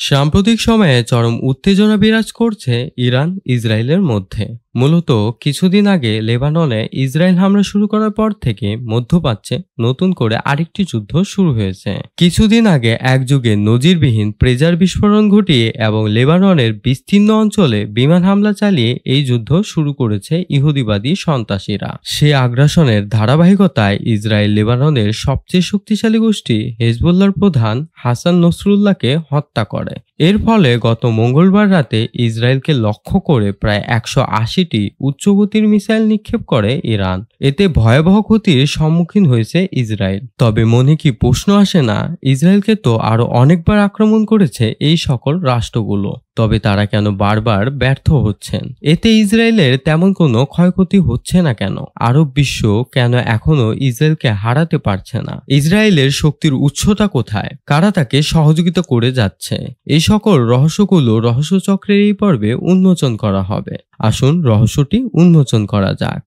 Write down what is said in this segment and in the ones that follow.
সাম্প্রতিক সময়ে চরম উত্তেজনা বিরাজ করছে ইরান ইসরায়েলের মধ্যে। মূলত কিছুদিন আগে লেবাননে ইসরায়েল হামলা শুরু করার পর থেকে মধ্যপ্রাচ্যে নতুন করে আরেকটি যুদ্ধ শুরু হয়েছে। কিছুদিন আগে একযুগে নজিরবিহীন প্রেজার বিস্ফোরণ ঘটিয়ে এবং লেবাননের বিস্তীর্ণ অঞ্চলে বিমান হামলা চালিয়ে এই যুদ্ধ শুরু করেছে ইহুদিবাদী সন্ত্রাসীরা। সে আগ্রাসনের ধারাবাহিকতায় ইসরায়েল লেবাননের সবচেয়ে শক্তিশালী গোষ্ঠী হেজবুল্লাহর প্রধান হাসান নসরুল্লাহকে হত্যা করে। এর ফলে গত মঙ্গলবার রাতে ইসরায়েলকে লক্ষ্য করে প্রায় 180টি উচ্চগতির মিসাইল নিক্ষেপ করে ইরান। এতে ভয়াবহ ক্ষতির সম্মুখীন হয়েছে ইসরায়েল। তবে মনে কি প্রশ্ন আসে না, ইসরায়েলকে তো আরো অনেকবার আক্রমণ করেছে এই সকল রাষ্ট্রগুলো, তবে তারা কেন বারবার ব্যর্থ হচ্ছেন? এতে ইসরায়েলের তেমন কোনো ক্ষয়ক্ষতি হচ্ছে না কেন? আরব বিশ্ব কেন এখনো ইসরায়েলকে হারাতে পারছে না? ইসরায়েলের শক্তির উৎসটা কোথায়? কারা তাকে সহযোগিতা করে যাচ্ছে? এই সকল রহস্যগুলো রহস্যচক্রের এই পর্বে উন্মোচন করা হবে। আসুন রহস্যটি উন্মোচন করা যাক।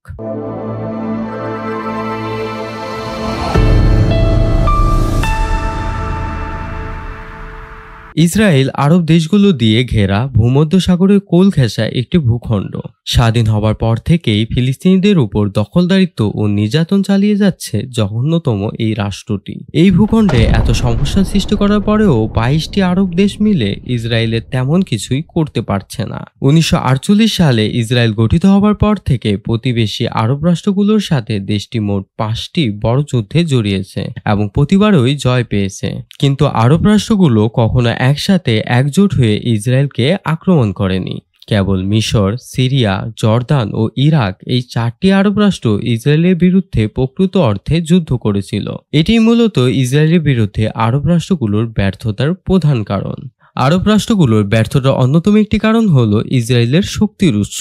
ইসরায়েল আরব দেশগুলো দিয়ে ঘেরা ভূমধ্যসাগরের কোল ঘেঁষা একটি ভূখণ্ড। স্বাধীন হবার পর থেকেই ফিলিস্তিনিদের উপর দখলদারিত্ব ও নির্যাতন চালিয়ে যাচ্ছে জঘন্যতম এই রাষ্ট্রটি। এই ভূখণ্ডে এত সমস্যা সৃষ্টি করার পরেও 22টি আরব দেশ মিলে ইসরায়েলের তেমন কিছুই করতে পারছে না। 1948 সালে ইসরায়েল গঠিত হবার পর থেকে প্রতিবেশী আরব রাষ্ট্রগুলোর সাথে দেশটি মোট 5টি বড় যুদ্ধে জড়িয়েছে এবং প্রতিবারই জয় পেয়েছে। কিন্তু আরব রাষ্ট্রগুলো কখনো একসাথে একজোট হয়ে ইসরায়েলকে আক্রমণ করেনি। কেবল মিশর, সিরিয়া, জর্দান ও ইরাক এই 4টি আরব রাষ্ট্র ইসরায়েলের বিরুদ্ধে প্রকৃত অর্থে যুদ্ধ করেছিল। এটি মূলত ইসরায়েলের বিরুদ্ধে আরব রাষ্ট্রগুলোর ব্যর্থতার প্রধান কারণ। আরব রাষ্ট্রগুলোর ব্যর্থতার অন্যতম একটি কারণ হলো ইসরায়েলের শক্তির উৎস।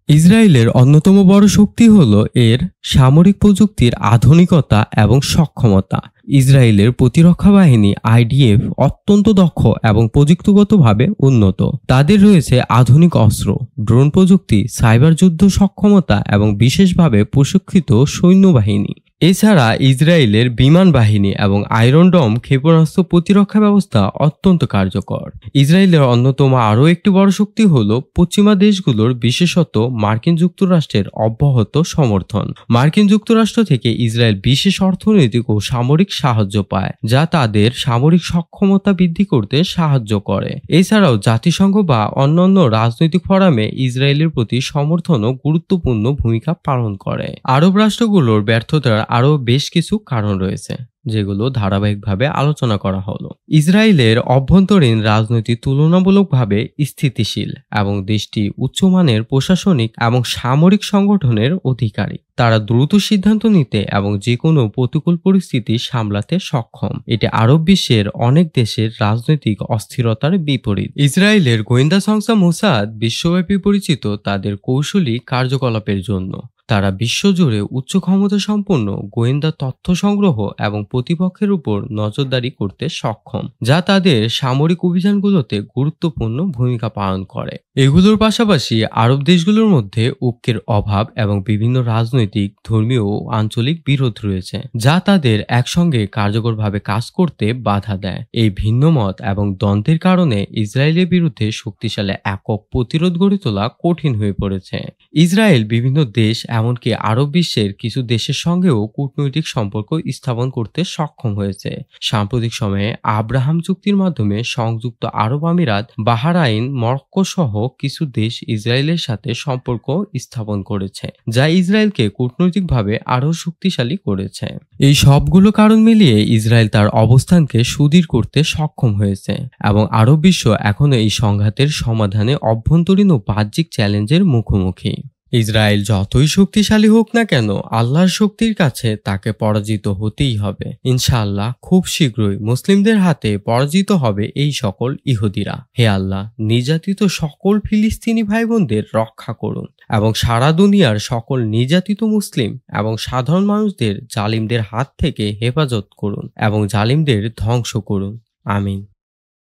ইসরায়েলের অন্যতম বড় শক্তি হলো এর সামরিক প্রযুক্তির আধুনিকতা এবং সক্ষমতা। ইসরায়েলের প্রতিরক্ষা বাহিনী আইডিএফ অত্যন্ত দক্ষ এবং প্রযুক্তিগতভাবে উন্নত। তাদের রয়েছে আধুনিক অস্ত্র, ড্রোন প্রযুক্তি, সাইবার যুদ্ধ সক্ষমতা এবং বিশেষভাবে প্রশিক্ষিত সৈন্যবাহিনী। এছাড়া ইসরায়েলের বিমান বাহিনী এবং আয়রন ডোম ক্ষেপণাস্ত্র প্রতিরক্ষা ব্যবস্থা অত্যন্ত কার্যকর। ইসরায়েলের অন্যতম আরও একটি বড় শক্তি হল পশ্চিমা দেশগুলোর, বিশেষত মার্কিন যুক্তরাষ্ট্রের অব্যাহত সমর্থন। মার্কিন যুক্তরাষ্ট্র থেকে ইসরায়েল বিশেষ অর্থনৈতিক ও সামরিক সাহায্য পায়, যা তাদের সামরিক সক্ষমতা বৃদ্ধি করতে সাহায্য করে। এছাড়াও জাতিসংঘ বা অন্যান্য রাজনৈতিক ফোরামে ইসরায়েলের প্রতি সমর্থনও গুরুত্বপূর্ণ ভূমিকা পালন করে। আরব রাষ্ট্রগুলোর ব্যর্থতার আরও বেশ কিছু কারণ রয়েছে, যেগুলো ধারাবাহিকভাবে আলোচনা করা হলো। ইসরায়েলের অভ্যন্তরীণ রাজনীতি তুলনামূলকভাবে স্থিতিশীল এবং দেশটি উচ্চমানের প্রশাসনিক এবং সামরিক সংগঠনের অধিকারী। তারা দ্রুত সিদ্ধান্ত নিতে এবং যে কোনো প্রতিকূল পরিস্থিতি সামলাতে সক্ষম। এটি আরব বিশ্বের অনেক দেশের রাজনৈতিক অস্থিরতার বিপরীত। ইসরায়েলের গোয়েন্দা সংস্থা মোসাদ বিশ্বব্যাপী পরিচিত তাদের কৌশলী কার্যকলাপের জন্য। তারা বিশ্বজুড়ে উচ্চ ক্ষমতা সম্পন্ন গোয়েন্দা তথ্য সংগ্রহ এবং প্রতিপক্ষের উপর নজরদারি করতে সক্ষম, যা তাদের সামরিক অভিযানগুলোতে গুরুত্বপূর্ণ ভূমিকা পালন করে। এগুলোর পাশাপাশি আরব দেশগুলোর মধ্যে ঐক্যের অভাব এবং বিভিন্ন রাজনৈতিক, ধর্মীয় ও আঞ্চলিক বিরোধ রয়েছে, যা তাদের একসঙ্গে কার্যকরভাবে কাজ করতে বাধা দেয়। এই ভিন্নমত এবং দ্বন্দ্বের কারণে ইসরায়েলের বিরুদ্ধে শক্তিশালী একক প্রতিরোধ গড়ে তোলা কঠিন হয়ে পড়েছে। ইসরায়েল বিভিন্ন দেশ, এমনকি আরব বিশ্বের কিছু দেশের সঙ্গেও কূটনৈতিক সম্পর্ক স্থাপন করতে সক্ষম হয়েছে। সাম্প্রতিক সময়ে আব্রাহাম চুক্তির মাধ্যমে সংযুক্ত আরব আমিরাত, বাহরাইন, মরক্কো সহ কিছু দেশ ইসরায়েলের সাথে সম্পর্ক স্থাপন করেছে, যা ইসরায়েলকে কূটনৈতিকভাবে আরও শক্তিশালী করেছে। এই সবগুলো কারণ মিলিয়ে ইসরায়েল তার অবস্থানকে সুদৃঢ় করতে সক্ষম হয়েছে এবং আরব বিশ্ব এখনো এই সংঘাতের সমাধানে অভ্যন্তরীণ ও বাহ্যিক চ্যালেঞ্জের মুখোমুখি। ইসরায়েল যতই শক্তিশালী হোক না কেন, আল্লাহর শক্তির কাছে তাকে পরাজিত হতেই হবে। ইনশাআল্লাহ খুব শীঘ্রই মুসলিমদের হাতে পরাজিত হবে এই সকল ইহুদিরা। হে আল্লাহ, নির্যাতিত সকল ফিলিস্তিনি ভাই বোনদের রক্ষা করুন এবং সারা দুনিয়ার সকল নির্যাতিত মুসলিম এবং সাধারণ মানুষদের জালিমদের হাত থেকে হেফাজত করুন এবং জালিমদের ধ্বংস করুন। আমিন।